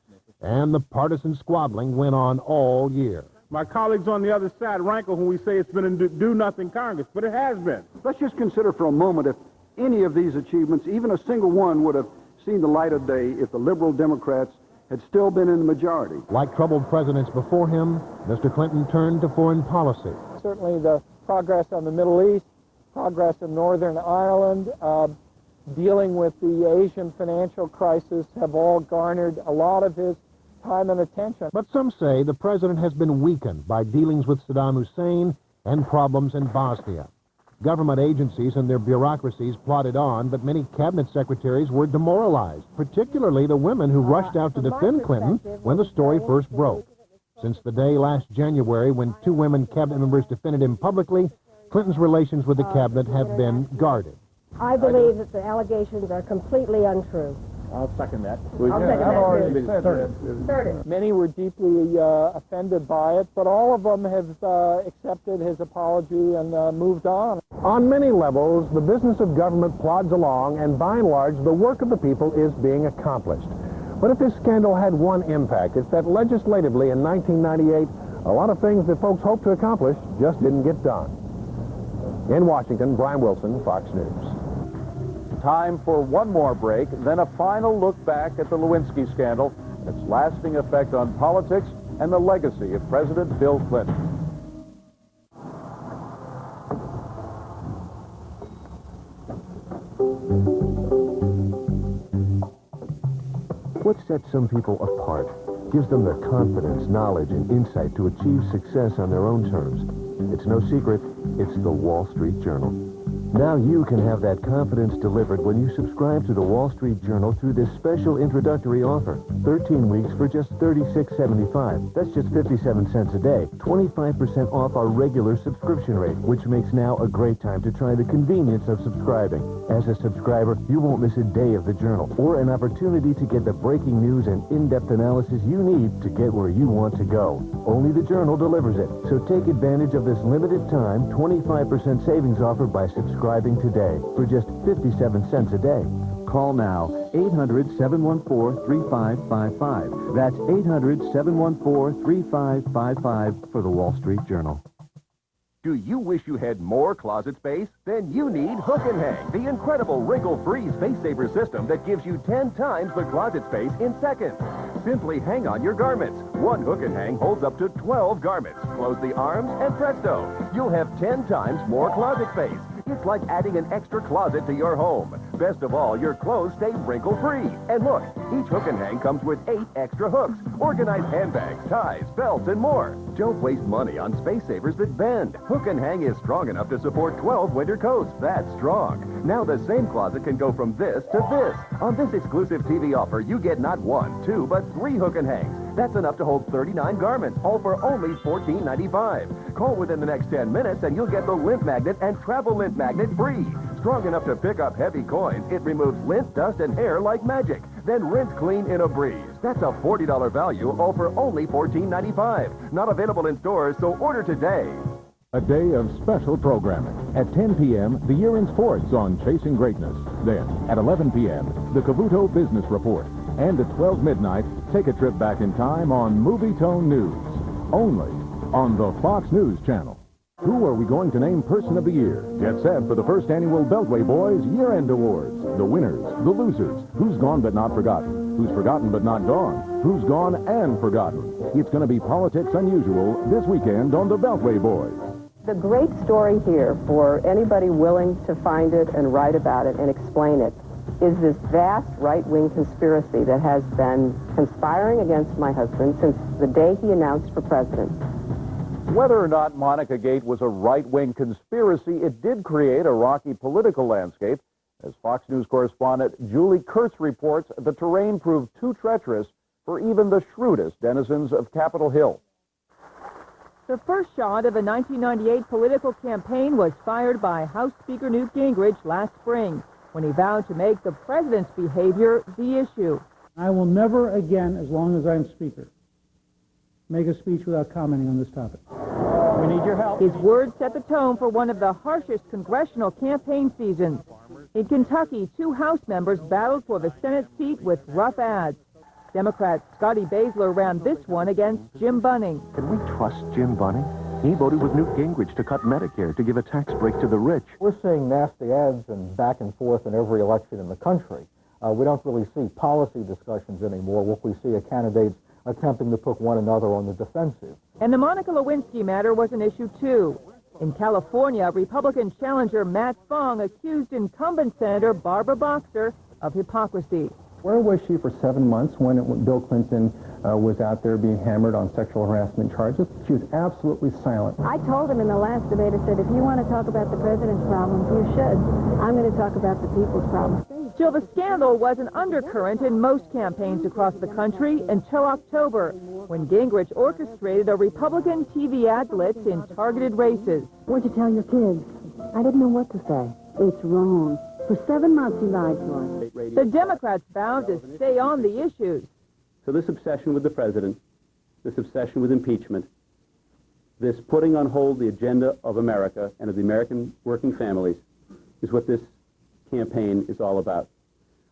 And the partisan squabbling went on all year. My colleagues on the other side rankle when we say it's been a do-nothing Congress, but it has been. Let's just consider for a moment if any of these achievements, even a single one, would have seen the light of day if the liberal Democrats had still been in the majority. Like troubled presidents before him, Mr. Clinton turned to foreign policy. Certainly the progress on the Middle East, progress in Northern Ireland, dealing with the Asian financial crisis have all garnered a lot of his time and attention. But some say the president has been weakened by dealings with Saddam Hussein and problems in Bosnia. Government agencies and their bureaucracies plodded on, but many cabinet secretaries were demoralized, particularly the women who rushed out to defend Clinton when the story first broke. Since the day last January when two women cabinet members defended him publicly, Clinton's relations with the cabinet have been guarded. I believe that the allegations are completely untrue. I'll second that. Many were deeply offended by it, but all of them have accepted his apology and moved on. On many levels, the business of government plods along, and by and large, the work of the people is being accomplished. But if this scandal had one impact, it's that legislatively in 1998, a lot of things that folks hoped to accomplish just didn't get done. In Washington, Brian Wilson, Fox News. Time for one more break, then a final look back at the Lewinsky scandal, its lasting effect on politics, and the legacy of President Bill Clinton. What sets some people apart, gives them the confidence, knowledge, and insight to achieve success on their own terms. It's no secret, it's the Wall Street Journal. Now you can have that confidence delivered when you subscribe to the Wall Street Journal through this special introductory offer. 13 weeks for just $36.75. That's just 57 cents a day. 25% off our regular subscription rate, which makes now a great time to try the convenience of subscribing. As a subscriber, you won't miss a day of the Journal or an opportunity to get the breaking news and in-depth analysis you need to get where you want to go. Only the Journal delivers it. So take advantage of this limited time 25% savings offer by subscribing today for just 57 cents a day. Call now, 800-714-3555. That's 800-714-3555 for the Wall Street Journal. Do you wish you had more closet space? Then you need Hook and Hang, the incredible wrinkle-free space-saver system that gives you 10 times the closet space in seconds. Simply hang on your garments. One Hook and Hang holds up to 12 garments. Close the arms and presto, you'll have 10 times more closet space. It's like adding an extra closet to your home. Best of all, your clothes stay wrinkle-free. And look, each Hook and Hang comes with 8 extra hooks, organized handbags, ties, belts, and more. Don't waste money on space savers that bend. Hook and Hang is strong enough to support 12 winter coats. That's strong. Now the same closet can go from this to this. On this exclusive TV offer, you get not 1, 2, but 3 Hook and Hangs. That's enough to hold 39 garments, all for only $14.95. Call within the next 10 minutes and you'll get the lint magnet and travel lint magnet free. Strong enough to pick up heavy coins, it removes lint, dust, and hair like magic. Then rinse clean in a breeze. That's a $40 value, all for only $14.95. Not available in stores, so order today. A day of special programming. At 10 p.m., the Year in Sports on Chasing Greatness. Then, at 11 p.m., the Cavuto Business Report. And at 12 midnight, take a trip back in time on Movie Tone News. only on the Fox News Channel. Who are we going to name Person of the Year? Get set for the first annual Beltway Boys Year-End Awards. The winners, the losers, who's gone but not forgotten, who's forgotten but not gone, who's gone and forgotten. It's going to be Politics Unusual this weekend on the Beltway Boys. The great story here, for anybody willing to find it and write about it and explain it, is this vast right-wing conspiracy that has been conspiring against my husband since the day he announced for president. Whether or not Monica Gate was a right-wing conspiracy, it did create a rocky political landscape. As Fox News correspondent Julie Kurtz reports, the terrain proved too treacherous for even the shrewdest denizens of Capitol Hill. The first shot of a 1998 political campaign was fired by House Speaker Newt Gingrich last spring, when he vowed to make the president's behavior the issue. I will never again, as long as I'm Speaker, make a speech without commenting on this topic. We need your help. His words set the tone for one of the harshest congressional campaign seasons. In Kentucky, 2 House members battled for the Senate seat with rough ads. Democrat Scotty Baszler ran this one against Jim Bunning. Can we trust Jim Bunning? He voted with Newt Gingrich to cut Medicare, to give a tax break to the rich. We're seeing nasty ads and back and forth in every election in the country. We don't really see policy discussions anymore. What we see are candidates attempting to put one another on the defensive. And the Monica Lewinsky matter was an issue, too. In California, Republican challenger Matt Fong accused incumbent Senator Barbara Boxer of hypocrisy. Where was she for 7 months when Bill Clinton was out there being hammered on sexual harassment charges? She was absolutely silent. I told him in the last debate, I said, if you want to talk about the president's problems, you should. I'm going to talk about the people's problems. Still, the scandal was an undercurrent in most campaigns across the country until October, when Gingrich orchestrated a Republican TV ad blitz in targeted races. What'd you tell your kids? I didn't know what to say. It's wrong. For 7 months he lied to us. The Democrats vowed to stay on the issues. So this obsession with the president, this obsession with impeachment, this putting on hold the agenda of America and of the American working families is what this campaign is all about.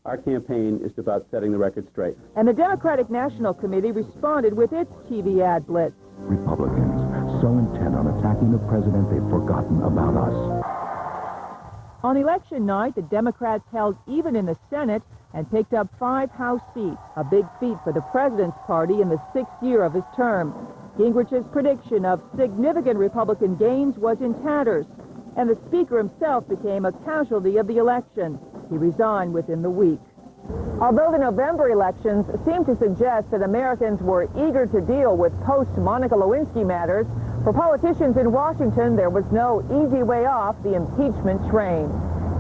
Our campaign is about setting the record straight. And the Democratic National Committee responded with its TV ad blitz. Republicans, so intent on attacking the president, they've forgotten about us. On election night, the Democrats held even in the Senate and picked up 5 House seats, a big feat for the president's party in the 6th year of his term. Gingrich's prediction of significant Republican gains was in tatters, and the Speaker himself became a casualty of the election. He resigned within the week. Although the November elections seemed to suggest that Americans were eager to deal with post-Monica Lewinsky matters, for politicians in Washington, there was no easy way off the impeachment train.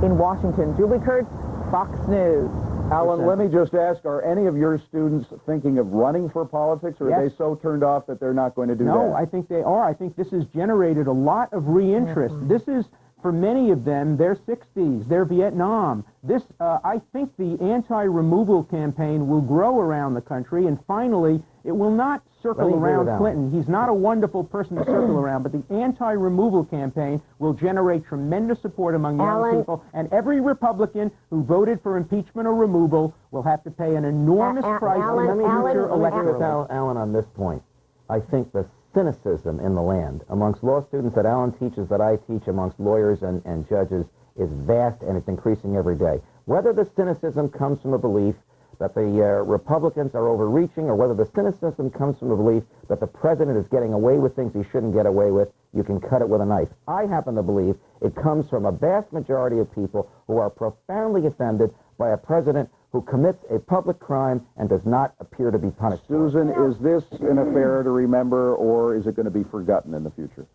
In Washington, Julie Kurtz, Fox News. Alan, let me just ask, are any of your students thinking of running for politics, or are they so turned off that they're not going to do that? No, I think they are. I think this has generated a lot of reinterest. This is, for many of them, their 60s, their Vietnam. This, I think the anti-removal campaign will grow around the country, and finally, it will not circle around Clinton. He's not a wonderful person to circle around, but the anti-removal campaign will generate tremendous support among young people, and every Republican who voted for impeachment or removal will have to pay an enormous price in the future electorally. Alan, on this point, I think the cynicism in the land amongst law students that Alan teaches, that I teach, amongst lawyers and judges, is vast, and it's increasing every day. Whether the cynicism comes from a belief that the Republicans are overreaching, or whether the cynicism comes from a belief that the president is getting away with things he shouldn't get away with, you can cut it with a knife. I happen to believe it comes from a vast majority of people who are profoundly offended by a president who commits a public crime and does not appear to be punished. Susan, is this an affair to remember, or is it going to be forgotten in the future?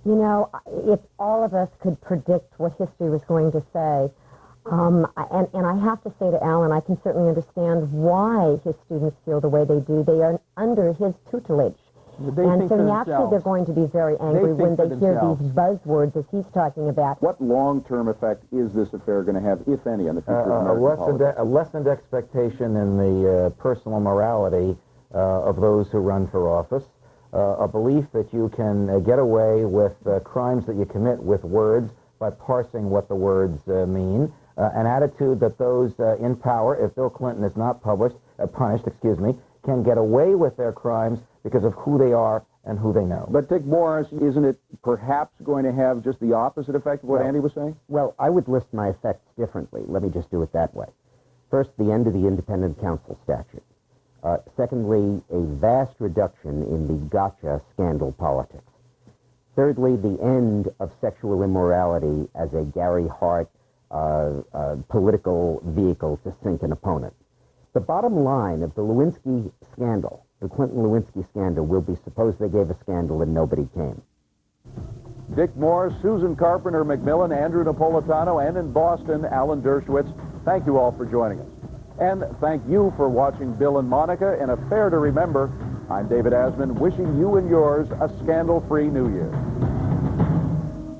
You know, if all of us could predict what history was going to say, and I have to say to Alan, I can certainly understand why his students feel the way they do. They are under his tutelage. And so naturally they're going to be very angry when they hear these buzzwords as he's talking about. What long-term effect is this affair going to have, if any, on the future of American politics? A lessened expectation in the personal morality of those who run for office, a belief that you can get away with crimes that you commit with words by parsing what the words mean, an attitude that those in power, if Bill Clinton is not punished, can get away with their crimes because of who they are and who they know. But Dick Morris, isn't it perhaps going to have just the opposite effect of what Andy was saying? Well, I would list my effects differently. Let me just do it that way. First, the end of the independent counsel statute. Secondly, a vast reduction in the gotcha scandal politics. Thirdly, the end of sexual immorality as a Gary Hart political vehicle to sink an opponent. The bottom line of the Lewinsky scandal, the Clinton-Lewinsky scandal, will be suppose they gave a scandal and nobody came. Dick Morris, Susan Carpenter-McMillan, Andrew Napolitano, and in Boston, Alan Dershowitz. Thank you all for joining us. And thank you for watching Bill and Monica in Affair to Remember. I'm David Asman, wishing you and yours a scandal-free New Year.